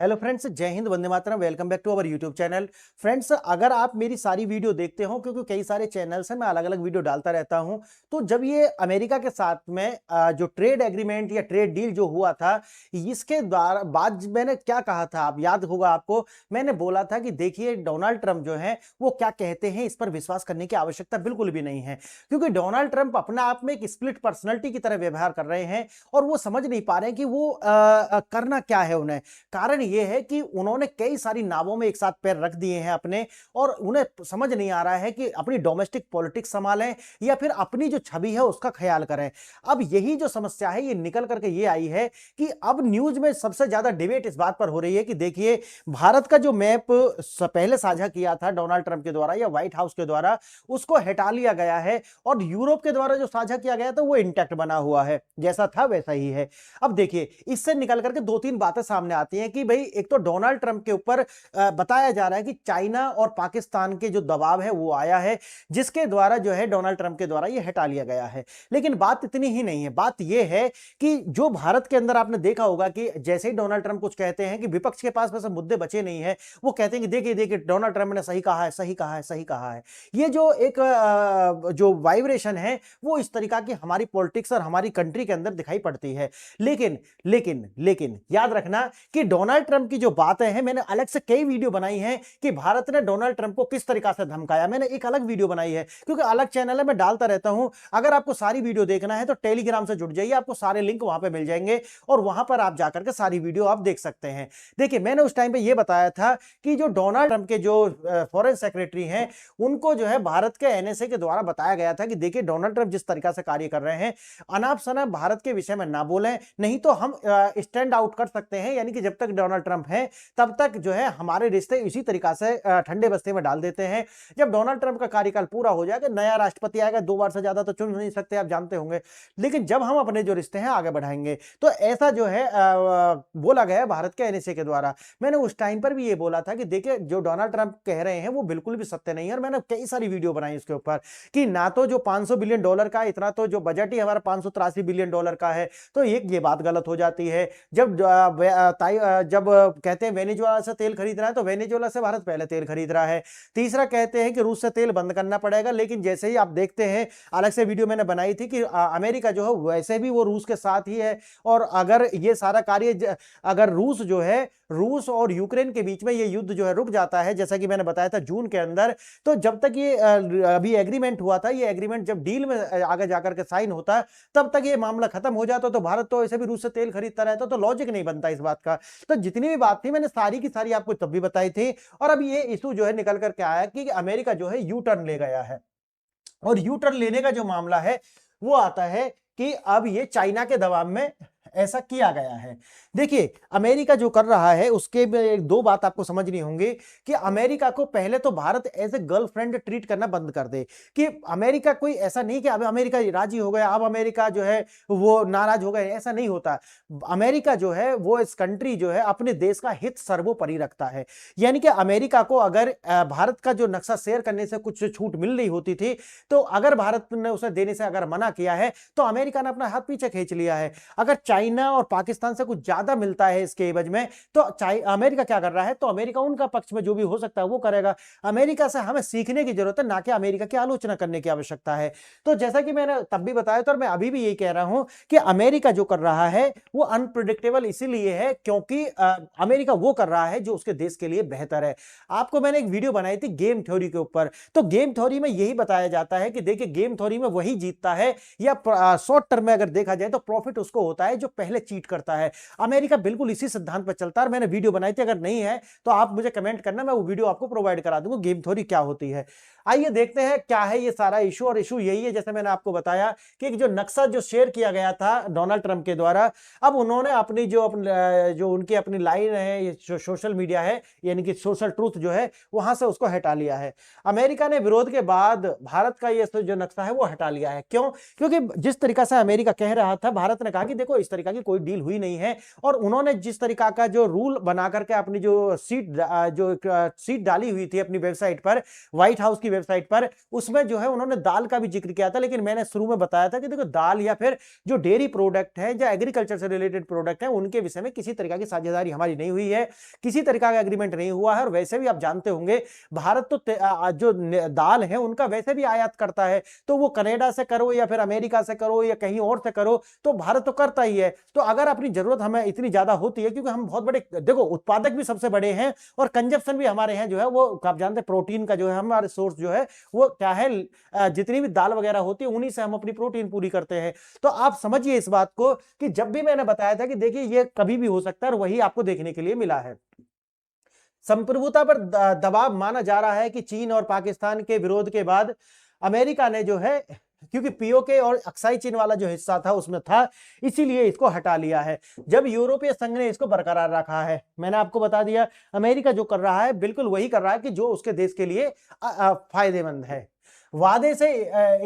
Hello friends, Jai Hind, Vande Mataram. Welcome back to our YouTube channel. Friends, अगर आप मेरी सारी वीडियो देखते हो, क्योंकि कई सारे चैनल्स हैं, मैं अलग अलग वीडियो डालता रहता हूं। तो जब ये अमेरिका के साथ में जो ट्रेड एग्रीमेंट या ट्रेड डील जो हुआ था, इसके द्वारा बाद मैंने क्या कहा था, आप याद होगा आपको। मैंने बोला था कि देखिए, डोनाल्ड ट्रंप जो है वो क्या कहते हैं, इस पर विश्वास करने की आवश्यकता बिल्कुल भी नहीं है, क्योंकि डोनाल्ड ट्रंप अपने आप में एक स्प्लिट पर्सनैलिटी की तरह व्यवहार कर रहे हैं और वो समझ नहीं पा रहे हैं कि वो करना क्या है उन्हें। कारण यह है कि उन्होंने कई सारी नावों में एक साथ पैर रख दिए हैं अपने, और उन्हें समझ नहीं आ रहा है कि अपनी डोमेस्टिक पॉलिटिक्स संभालें या फिर अपनी जो छवि है उसका ख्याल करें। अब यही जो समस्या है ये निकल करके ये आई है कि अब न्यूज में सबसे ज्यादा डिबेट इस बात पर हो रही है कि देखिए, भारत का जो मैप पहले साझा किया था डोनाल्ड ट्रंप के द्वारा या व्हाइट हाउस के द्वारा, उसको हटा लिया गया है और यूरोप के द्वारा जो साझा किया गया था वो इंटैक्ट बना हुआ है, जैसा था वैसा ही है। अब देखिए, इससे निकल करके दो तीन बातें सामने आती हैं कि भाई, एक तो डोनाल्ड ट्रंप के ऊपर बताया जा रहा है कि चाइना और पाकिस्तान के जो दबाव है वो आया है, जिसके द्वारा जो है डोनाल्ड ट्रंप के द्वारा ये हटा लिया गया है। लेकिन बात इतनी ही नहीं है, बात ये है कि जो भारत के अंदर आपने देखा होगा कि जैसे ही डोनाल्ड ट्रंप कुछ कहते हैं कि विपक्ष के पास वैसे मुद्दे बचे नहीं है, वो कहते हैं कि देखिए देखिए, डोनाल्ड ट्रंप ने सही कहा है, सही कहा है, सही कहा है। ये जो एक जो वाइब्रेशन है वो इस तरीका की हमारी पॉलिटिक्स और हमारी कंट्री के अंदर दिखाई पड़ती है। लेकिन लेकिन लेकिन याद रखना कि डोनाल्ड ट्रंप की जो बातें हैं, मैंने अलग से कई वीडियो बनाई हैं कि भारत ने डोनाल्ड ट्रंप को किस तरीका से धमकाया। मैंने एक अलग वीडियो बनाई है, क्योंकि अलग चैनल है, मैं डालता रहता हूं। अगर आपको सारी वीडियो देखना है तो टेलीग्राम से जुड़ जाइए, आपको सारे लिंक वहां पे मिल जाएंगे और वहां पर आप जाकर के सारी वीडियो आप देख सकते हैं। देखिए, मैंने उस टाइम पे ये बताया था कि जो डोनाल्ड ट्रंप के जो फॉरेन सेक्रेटरी हैं, उनको जो है भारत के एनएसए के द्वारा बताया गया था कि देखिए, डोनाल्ड ट्रंप जिस तरीका से कार्य कर रहे हैं, अनाप शनाप भारत के विषय में ना बोलें, नहीं तो हम स्टैंड आउट कर सकते हैं। यानी कि जब तक डोनाल्ड ट्रंप है तब तक जो है हमारे रिश्ते इसी तरीका से ठंडे बस्ते में डाल देते हैं। जब डोनाल्ड ट्रंप का कार्यकाल पूरा हो जाएगा, नया राष्ट्रपति आएगा, 2 बार से ज्यादा तो चुन नहीं सकते, आप जानते होंगे। लेकिन जब हम अपने जो रिश्ते हैं आगे बढ़ाएंगे, तो ऐसा जो है बोला गया है भारत के एनएसए के द्वारा। मैंने उस टाइम पर भी ये बोला था कि देखिए, जो डोनाल्ड ट्रंप कह रहे हैं वो बिल्कुल भी सत्य नहीं है, और मैंने कई सारी वीडियो बनाई उसके ऊपर कि ना तो जो $500 बिलियन का इतना, तो जो बजट ही हमारा $583 बिलियन का है, तो ये बात गलत हो जाती है। जब जब कहते हैं वेनेजुएला से तेल खरीद रहा है, तो वेनेजुएला से भारत पहले तेल खरीद रहा है। तीसरा, कहते हैं कि रूस से तेल बंद करना पड़ेगा, लेकिन जैसे ही आप देखते हैं, अलग से वीडियो मैंने बनाई थी कि अमेरिका जो है वैसे भी वो रूस के साथ ही है, और अगर ये सारा कार्य अगर रूस और यूक्रेन के बीच में ये युद्ध जो है रुक जाता है, जैसा कि मैंने बताया था जून के अंदर, तो जब तक ये अभी एग्रीमेंट हुआ था, ये एग्रीमेंट जब डील में आगे जाकर के साइन होता है, तब तक ये मामला खत्म हो जाता, तो भारत तो ऐसे भी रूस से तेल खरीदता रहता, तो लॉजिक नहीं बनता इस बात का। तो जितनी भी बात थी मैंने सारी की सारी आपको तब भी बताई थी, और अब ये इशू जो है निकल करके आया कि अमेरिका जो है यू टर्न ले गया है, और यू टर्न लेने का जो मामला है वो आता है कि अब ये चाइना के दबाव में ऐसा किया गया है। देखिए, अमेरिका जो कर रहा है उसके में दो बात आपको समझनी होंगी कि अमेरिका को पहले तो Bharat as a girlfriend treat करना बंद कर दे, कि अमेरिका कोई ऐसा नहीं कि अब अमेरिका राजी हो गया, अब अमेरिका जो है वो नाराज हो गए, ऐसा नहीं होता। अमेरिका जो है वो इस कंट्री जो है अपने देश का हित सर्वोपरि रखता है। यानी कि अमेरिका को अगर भारत का जो नक्शा शेयर करने से कुछ छूट मिल रही होती थी, तो अगर भारत ने उसे देने से अगर मना किया है, तो अमेरिका ने अपना हाथ पीछे खींच लिया है। अगर चाइना और पाकिस्तान से कुछ ज्यादा मिलता है इसके एवज में, तो अमेरिका क्या कर रहा है, तो अमेरिका उनका पक्ष में जो भी हो सकता है वो करेगा। अमेरिका से हमें सीखने की जरूरत है, ना कि अमेरिका की आलोचना करने की आवश्यकता है। तो जैसा कि मैंने तब भी बताया था और मैं अभी भी यही कह रहा हूं कि अमेरिका जो कर रहा है वो अनप्रिडिक्टेबल इसीलिए है क्योंकि अमेरिका वो कर रहा है जो उसके देश के लिए बेहतर है। आपको मैंने एक वीडियो बनाई थी गेम थ्योरी के ऊपर, तो गेम थ्योरी में यही बताया जाता है कि देखिए, गेम थ्योरी में वही जीतता है, या शॉर्ट टर्म में अगर देखा जाए तो प्रॉफिट उसको होता है जो पहले चीट करता है। अमेरिका बिल्कुल इसी सिद्धांत पर चलता है, और मैंने वीडियो बनाई थी, अगर नहीं है तो आप मुझे कमेंट करना, मैं वो वीडियो आपको प्रोवाइड करा दूंगा गेम थ्योरी क्या होती है। आइए देखते हैं क्या है ये सारा इशू, और इशू यही है जैसे मैंने आपको बताया कि जो नक्शा जो शेयर किया गया था डोनाल्ड ट्रंप के द्वारा, अब उन्होंने अपनी जो उनकी अपनी लाइन है, जो सोशल मीडिया है, यानी कि सोशल ट्रूथ जो है, वहां से उसको हटा लिया है। अमेरिका ने विरोध के बाद भारत का ये जो नक्शा है वो हटा लिया है। क्यों? क्योंकि जिस तरीका से अमेरिका कह रहा था, भारत ने कहा कि देखो, इस तरीका की कोई डील हुई नहीं है, और उन्होंने जिस तरीका का जो रूल बना करके अपनी जो सीट डाली हुई थी अपनी वेबसाइट पर, व्हाइट हाउस की वेबसाइट पर, उसमें जो है उन्होंने दाल का भी जिक्र किया था, लेकिन मैंने शुरू में बताया था कि देखो दाल या फिर जो डेयरी प्रोडक्ट है या एग्रीकल्चर से रिलेटेड प्रोडक्ट है उनके विषय में किसी तरीके की साझेदारी हमारी नहीं हुई है, किसी तरीका का एग्रीमेंट नहीं हुआ है। और वैसे भी आप जानते होंगे भारत तो जो दाल है उनका वैसे भी आयात करता है, तो वो कनाडा से करो या फिर अमेरिका से करो या कहीं और से करो, तो भारत तो करता ही है। तो अगर अपनी जरूरत हमें इतनी ज्यादा होती है, क्योंकि हम बहुत बड़े देखो उत्पादक भी सबसे बड़े हैं और कंजप्शन भी हमारे हैं जो है वो आप जानते हैं प्रोटीन का जो है हमारे सोर्स जो है वो क्या है, जितनी भी दाल वगैरह होती है उन्हीं से हम अपनी प्रोटीन पूरी करते हैं। तो आप समझिए इस बात को कि जब भी मैंने बताया था कि देखिए ये कभी भी हो सकता है और वही आपको देखने के लिए मिला है। संप्रभुता पर दबाव माना जा रहा है कि चीन और पाकिस्तान के विरोध के बाद अमेरिका ने जो है, क्योंकि पीओके और अक्साई चीन वाला जो हिस्सा था उसमें था, इसीलिए इसको हटा लिया है। जब यूरोपीय संघ ने इसको बरकरार रखा है, मैंने आपको बता दिया अमेरिका जो कर रहा है बिल्कुल वही कर रहा है कि जो उसके देश के लिए फायदेमंद है। वादे से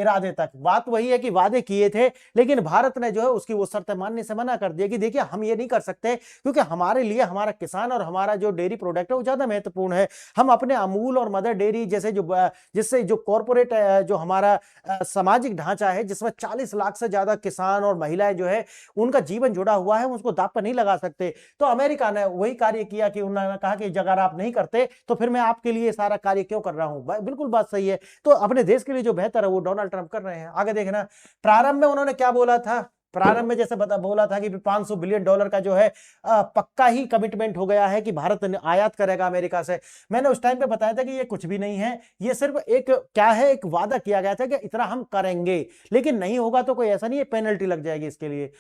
इरादे तक बात वही है कि वादे किए थे, लेकिन भारत ने जो है उसकी वो शर्तें मानने से मना कर दिया कि देखिए हम ये नहीं कर सकते, क्योंकि हमारे लिए हमारा किसान और हमारा जो डेयरी प्रोडक्ट है वो ज्यादा महत्वपूर्ण है। हम अपने अमूल और मदर डेयरी जैसे जिससे जो कॉर्पोरेट जो हमारा सामाजिक ढांचा है जिसमें 40 लाख से ज्यादा किसान और महिलाएं जो है उनका जीवन जुड़ा हुआ है, उसको दांव पर नहीं लगा सकते। तो अमेरिका ने वही कार्य किया कि उन्होंने कहा कि अगर आप नहीं करते तो फिर मैं आपके लिए सारा कार्य क्यों कर रहा हूं। बिल्कुल बात सही है। तो अपने देश के लिए जो बेहतर है वो डोनाल्ड ट्रंप कर रहे हैं। आगे देखना, प्रारंभ में उन्होंने क्या बोला था, प्रारंभ में जैसे बोला था कि $500 बिलियन का जो है पक्का ही कमिटमेंट हो गया है कि भारत आयात करेगा अमेरिका से। मैंने उस टाइम पे बताया था कि ये कुछ भी नहीं है, ये सिर्फ एक क्या है, एक वादा किया गया था कि इतना हम करेंगे, लेकिन नहीं होगा तो कोई ऐसा नहीं है, पेनल्टी लग जाएगी इसके लिए।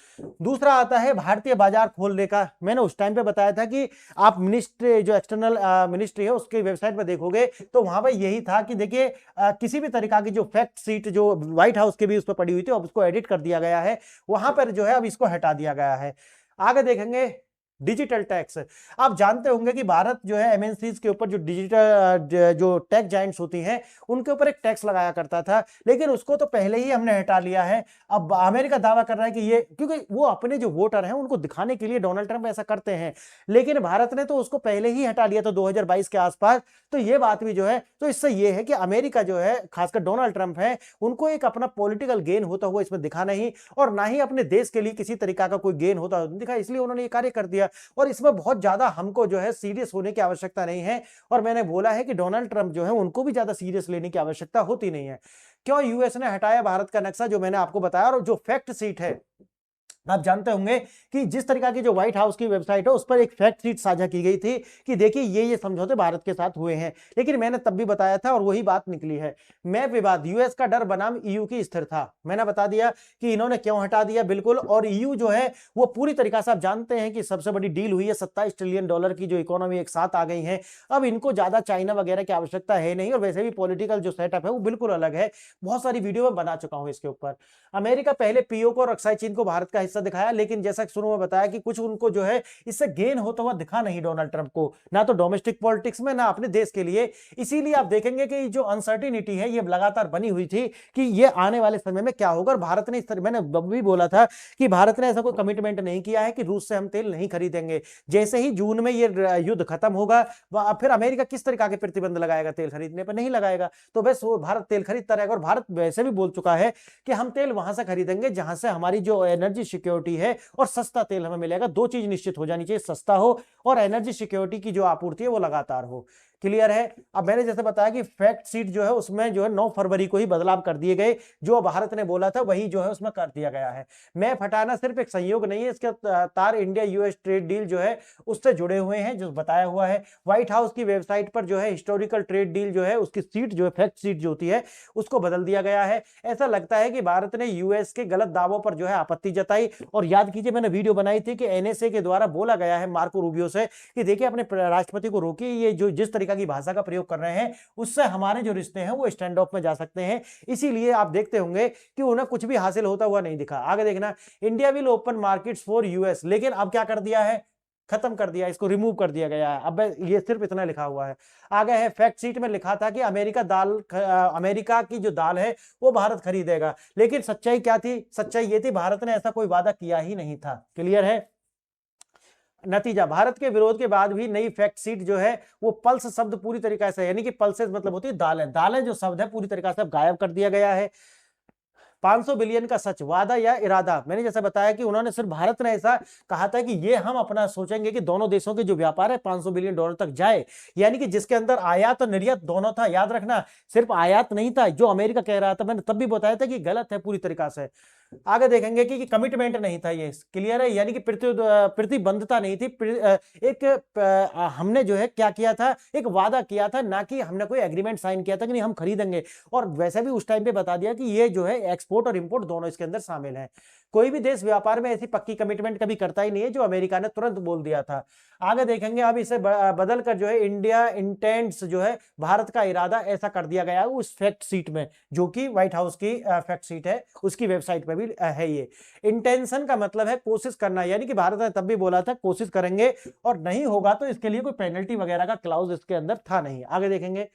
दूसरा आता है भारतीय बाजार खोलने का। मैंने उस टाइम पे बताया था कि आप मिनिस्ट्री जो एक्सटर्नल मिनिस्ट्री है उसकी वेबसाइट पर देखोगे तो वहां पर यही था कि देखिए किसी भी तरीका की जो फैक्ट सीट जो व्हाइट हाउस के भी उस पर पड़ी हुई थी अब उसको एडिट कर दिया गया है, वहां पर जो है अब इसको हटा दिया गया है। आगे देखेंगे डिजिटल टैक्स। आप जानते होंगे कि भारत जो है एमएनसीज के ऊपर जो डिजिटल जो टेक जायंट्स होती हैं उनके ऊपर एक टैक्स लगाया करता था, लेकिन उसको तो पहले ही हमने हटा लिया है। अब अमेरिका दावा कर रहा है कि ये क्योंकि वो अपने जो वोटर हैं उनको दिखाने के लिए डोनाल्ड ट्रंप ऐसा करते हैं, लेकिन भारत ने तो उसको पहले ही हटा लिया था 2022 के आसपास। तो ये बात भी जो है, तो इससे ये है कि अमेरिका जो है खासकर डोनाल्ड ट्रंप है उनको एक अपना पॉलिटिकल गेन होता हुआ इसमें दिखा नहीं, और ना ही अपने देश के लिए किसी तरीका का कोई गेन होता दिखा, इसलिए उन्होंने ये कार्य कर दिया। और इसमें बहुत ज्यादा हमको जो है सीरियस होने की आवश्यकता नहीं है, और मैंने बोला है कि डोनाल्ड ट्रंप जो है उनको भी ज्यादा सीरियस लेने की आवश्यकता होती नहीं है। क्यों यूएस ने हटाया भारत का नक्शा, जो मैंने आपको बताया, और जो फैक्ट सीट है आप जानते होंगे कि जिस तरीका की जो व्हाइट हाउस की वेबसाइट है उस पर एक फैक्ट शीट साझा की गई थी कि देखिए ये समझौते भारत के साथ हुए हैं, लेकिन मैंने तब भी बताया था और वही बात निकली है। मैप विवाद, यूएस का डर बनाम ईयू की स्थिर था। मैंने बता दिया कि इन्होंने क्यों हटा दिया, बिल्कुल। और ईयू जो है वो पूरी तरीका से आप जानते हैं कि सबसे बड़ी डील हुई है, $27 ट्रिलियन की जो इकोनॉमी एक साथ आ गई है। अब इनको ज्यादा चाइना वगैरह की आवश्यकता है नहीं, और वैसे भी पॉलिटिकल जो सेटअप है वो बिल्कुल अलग है। बहुत सारी वीडियो में बना चुका हूं इसके ऊपर। अमेरिका पहले पीओके और अक्साई चीन को भारत का हिस्सा दिखाया, लेकिन जैसा शुरू में बताया कि कुछ उनको जो है इससे गेन होता हुआ दिखा नहीं डोनाल्ड ट्रंप को, ना तो डोमेस्टिक पॉलिटिक्स में ना अपने देश के लिए। इसीलिए आप देखेंगे कि जो अनसर्टिनिटी है ये लगातार बनी हुई थी कि ये आने वाले समय में क्या होगा। भारत ने इस तरह, मैंने भी बोला था कि भारत ने ऐसा कोई कमिटमेंट नहीं किया है कि रूस से हम तेल नहीं खरीदेंगे। जैसे ही जून में ये युद्ध खत्म होगा फिर अमेरिका किस तरीका के प्रतिबंध लगाएगा, तेल खरीदने पर नहीं लगाएगा। तो बस वो भारत तेल खरीदता रहेगा, और भारत वैसे भी बोल चुका है कि हम तेल वहां से खरीदेंगे जहां से हमारी जो एनर्जी सिक्योरिटी है और सस्ता तेल हमें मिलेगा। दो चीज निश्चित हो जानी चाहिए, सस्ता हो और एनर्जी सिक्योरिटी की जो आपूर्ति है वो लगातार हो। क्लियर है। अब मैंने जैसे बताया कि फैक्ट सीट जो है उसमें जो है 9 फरवरी को ही बदलाव कर दिए गए, जो भारत ने बोला था वही जो है उसमें कर दिया गया है। मैप हटाना सिर्फ एक संयोग नहीं है, इसके तार इंडिया यूएस ट्रेड डील जो है उससे जुड़े हुए हैं, जो बताया हुआ है। व्हाइट हाउस की वेबसाइट पर जो है हिस्टोरिकल ट्रेड डील जो है उसकी सीट जो है फैक्ट सीट जो होती है उसको बदल दिया गया है। ऐसा लगता है कि भारत ने यूएस के गलत दावों पर जो है आपत्ति जताई। और याद कीजिए मैंने वीडियो बनाई थी कि एनएसए के द्वारा बोला गया है मार्को रूबियो से कि देखिए अपने राष्ट्रपति को रोकिए, ये जो जिस तरीका की भाषा का प्रयोग कर रहे हैं उससे हमारे जो रिश्ते हैं वो स्टैंड ऑफ में जा सकते हैं। इसीलिए आप देखते होंगे कि उन्हें कुछ भी हासिल होता हुआ नहीं दिखा। आगे देखना, India will open markets for US, लेकिन अब क्या कर दिया है, खत्म कर दिया, इसको रिमूव कर दिया गया है। अब ये सिर्फ इतना लिखा हुआ है। आगे है फैक्ट शीट में लिखा था कि अमेरिका की जो दाल है वो भारत खरीदेगा, लेकिन सच्चाई क्या थी, सच्चाई ये थी भारत ने ऐसा कोई वादा किया ही नहीं था। क्लियर है। नतीजा, भारत के विरोध के बाद भी नई फैक्ट शीट जो है वो पल्स शब्द पूरी तरीके से, यानी कि पल्सेस मतलब होती है दालें, दालें जो शब्द है पूरी तरीके से अब गायब कर दिया गया है। 500 बिलियन का सच, वादा या इरादा, मैंने जैसे बताया कि उन्होंने सिर्फ भारत ने ऐसा कहा था कि ये हम अपना सोचेंगे कि दोनों देशों के जो व्यापार है 500 बिलियन डॉलर तक जाए, यानी कि जिसके अंदर आयात और निर्यात दोनों था। याद रखना, सिर्फ आयात नहीं था जो अमेरिका कह रहा था, मैंने तब भी बताया था कि गलत है पूरी तरीका से। आगे देखेंगे कि कमिटमेंट नहीं था, ये क्लियर है, यानी कि प्रतिबद्धता नहीं थी। हमने जो है क्या किया था, एक वादा किया था, ना कि हमने कोई एग्रीमेंट साइन किया था कि नहीं हम खरीदेंगे। और वैसे भी उस टाइम पे बता दिया कि ये जो है एक्सपोर्ट और इंपोर्ट दोनों इसके अंदर शामिल है। कोई भी देश व्यापार में ऐसी पक्की कमिटमेंट कभी करता ही नहीं है, जो अमेरिका ने तुरंत बोल दिया था। आगे देखेंगे, अब इसे बदल कर जो है इंडिया इंटेंड्स जो है भारत का इरादा, ऐसा कर दिया गया है उस फैक्ट शीट में, जो कि व्हाइट हाउस की फैक्ट शीट है, उसकी वेबसाइट पे भी है। ये इंटेंशन का मतलब है कोशिश करना, यानी कि भारत ने तब भी बोला था कोशिश करेंगे, और नहीं होगा तो इसके लिए कोई पेनल्टी वगैरह का क्लाउज इसके अंदर था नहीं। आगे देखेंगे,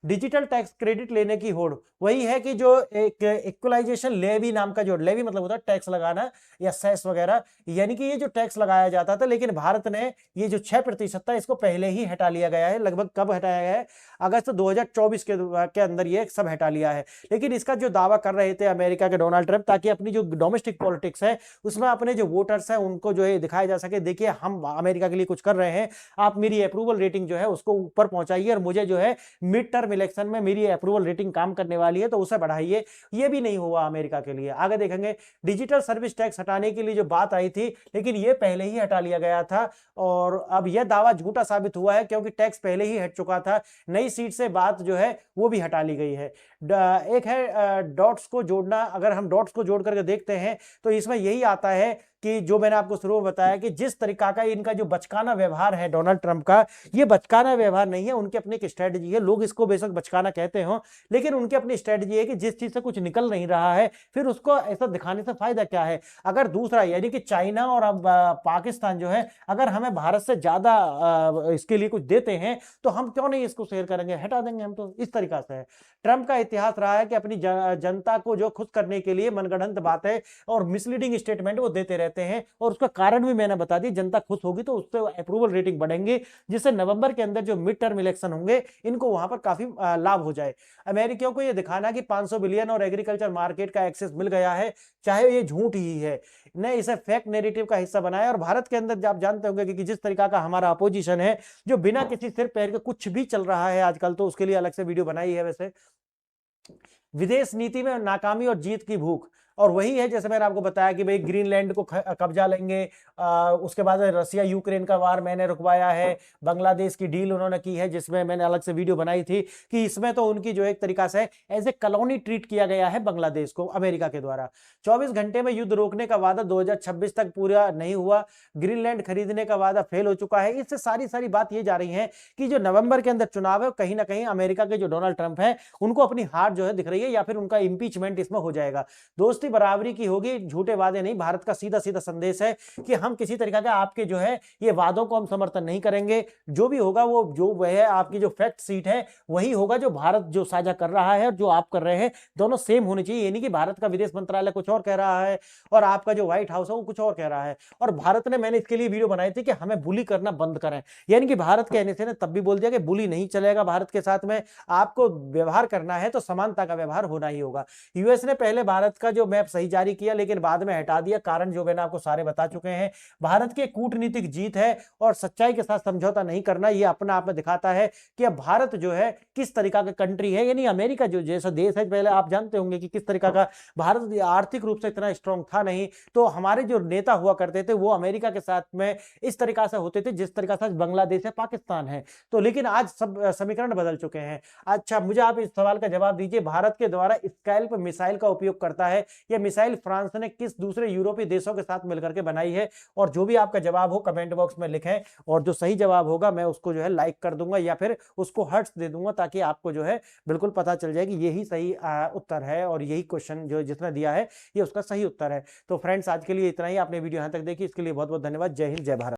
डिजिटल टैक्स क्रेडिट लेने की होड़, वही है कि जो एक इक्वलाइजेशन लेवी नाम का, जो लेवी मतलब होता है टैक्स लगाना या सेस वगैरह, यानी कि ये जो टैक्स लगाया जाता था, लेकिन भारत ने ये जो 6% था इसको पहले ही हटा लिया गया है। लगभग कब हटाया गया है, अगस्त 2024 के अंदर ये सब हटा लिया है। लेकिन इसका जो दावा कर रहे थे अमेरिका के डोनाल्ड ट्रंप, ताकि अपनी जो डोमेस्टिक पॉलिटिक्स है उसमें अपने जो वोटर्स है उनको जो है दिखाया जा सके, देखिए हम अमेरिका के लिए कुछ कर रहे हैं, आप मेरी अप्रूवल रेटिंग जो है उसको ऊपर पहुंचाइए, और मुझे जो है मिड टर्म इलेक्शन में मेरी अप्रूवल रेटिंग काम करने वाली है तो उसे बढ़ाइए। ये भी नहीं हुआ अमेरिका के लिए। आगे देखेंगे, डिजिटल सर्विस टैक्स हटाने के लिए जो बात आई थी, लेकिन ये पहले ही हटा लिया गया था, और अब यह दावा झूठा साबित हुआ है क्योंकि टैक्स पहले ही हट चुका था। नई सीट से बात जो है वो भी हटा ली गई है। एक है डॉट्स को जोड़ना, अगर हम डॉट्स को जोड़ करके देखते हैं तो इसमें यही आता है कि जो मैंने आपको शुरू में बताया कि जिस तरीका का इनका जो बचकाना व्यवहार है डोनाल्ड ट्रंप का, ये बचकाना व्यवहार नहीं है, उनकी अपनी एक स्ट्रेटजी है। लोग इसको बेशक बचकाना कहते हो, लेकिन उनकी अपनी स्ट्रेटजी है कि जिस चीज से कुछ निकल नहीं रहा है फिर उसको ऐसा दिखाने से फायदा क्या है। अगर दूसरा यानी कि चाइना और अब पाकिस्तान जो है, अगर हमें भारत से ज्यादा इसके लिए कुछ देते हैं तो हम क्यों नहीं इसको शेयर करेंगे, हटा देंगे हम, तो इस तरीका से है। ट्रंप का इतिहास रहा है कि अपनी जनता को जो खुश करने के लिए मनगढ़ंत बातें और मिसलीडिंग स्टेटमेंट वो देते रहते हैं, और उसका कारण भी मैंने बता दी। जनता खुश होगी तो उससे अप्रूवल रेटिंग बढ़ेंगे, जिससे नवंबर के अंदर जो मिड टर्म इलेक्शन होंगे इनको वहां पर काफी लाभ हो जाए। अमेरिकियों को यह दिखाना कि 500 बिलियन और एग्रीकल्चर मार्केट का एक्सेस मिल गया है, चाहे ये झूठ ही है, ने इसे फेक नैरेटिव का हिस्सा बनाया। और भारत के अंदर आप जानते होंगे कि जिस तरीका का हमारा अपोजिशन है, जो बिना किसी सिर पैर के कुछ भी चल रहा है आजकल, तो उसके लिए अलग से वीडियो बनाई है। वैसे विदेश नीति में नाकामी और जीत की भूख, और वही है जैसे मैंने आपको बताया कि भाई ग्रीनलैंड को कब्जा लेंगे, उसके बाद रसिया यूक्रेन का वार मैंने रुकवाया है, बांग्लादेश की डील उन्होंने की है जिसमें मैंने अलग से वीडियो बनाई थी कि इसमें तो उनकी जो एक तरीका से एज ए कॉलोनी ट्रीट किया गया है बांग्लादेश को अमेरिका के द्वारा। 24 घंटे में युद्ध रोकने का वादा 2026 तक पूरा नहीं हुआ, ग्रीनलैंड खरीदने का वादा फेल हो चुका है। इससे सारी बात ये जा रही है कि जो नवंबर के अंदर चुनाव है, कहीं ना कहीं अमेरिका के जो डोनाल्ड ट्रंप है उनको अपनी हार जो है दिख रही है, या फिर उनका इंपीचमेंट इसमें हो जाएगा। दोस्ती बराबरी की होगी, झूठे वादे नहीं। भारत का सीधा सीधा संदेश है कि हम किसी तरीका का आपके जो है ये वादों को हम समर्थन नहीं करेंगे। जो भी होगा वो जो वह है आपकी जो फैक्ट सीट है वही होगा जो भारत जो साझा कर रहा है और जो आप कर रहे हैं, दोनों सेम होनी चाहिए। यानी कि भारत का विदेश मंत्रालय कुछ और कह रहा है और आपका जो व्हाइट हाउस है वो कुछ और कह रहा है। और भारत ने, मैंने इसके लिए वीडियो बनाई थी कि हमें बुली करना बंद करें, यानी कि भारत कहने से ने तब भी बोल दिया कि बुली नहीं चलेगा भारत के साथ में, आपको व्यवहार करना है तो समानता का व्यवहार होना ही होगा। यूएस ने पहले भारत का जो मैप सही जारी किया लेकिन बाद में हटा दिया, कारण जो मैंने आपको सारे बता चुके हैं। भारत की कूटनीतिक जीत है और सच्चाई के साथ समझौता नहीं करना, यह अपना आप में दिखाता है कि अब भारत जो है किस तरीका का कंट्री है। यानी अमेरिका जो जैसा देश है, पहले आप जानते होंगे कि किस तरीका का भारत आर्थिक रूप से इतना स्ट्रांग था नहीं, तो हमारे जो नेता हुआ करते थे वो अमेरिका के साथ में इस तरीका से होते थे जिस तरीका से बांग्लादेश है, पाकिस्तान है। तो लेकिन आज सब समीकरण बदल चुके हैं। अच्छा, मुझे आप इस सवाल का जवाब दीजिए, भारत के द्वारा स्कैल्प मिसाइल का उपयोग करता है, यह मिसाइल फ्रांस ने किस दूसरे यूरोपीय देशों के साथ मिलकर के बनाई है? और जो भी आपका जवाब हो कमेंट बॉक्स में लिखें, और जो सही जवाब होगा मैं उसको जो है लाइक कर दूंगा या फिर उसको हर्ट्स दे दूंगा, ताकि आपको जो है बिल्कुल पता चल जाए कि यही सही उत्तर है और यही क्वेश्चन जो जिसने दिया है ये उसका सही उत्तर है। तो फ्रेंड्स, आज के लिए इतना ही। आपने वीडियो यहां तक देखी, इसके लिए बहुत बहुत धन्यवाद। जय हिंद, जय भारत।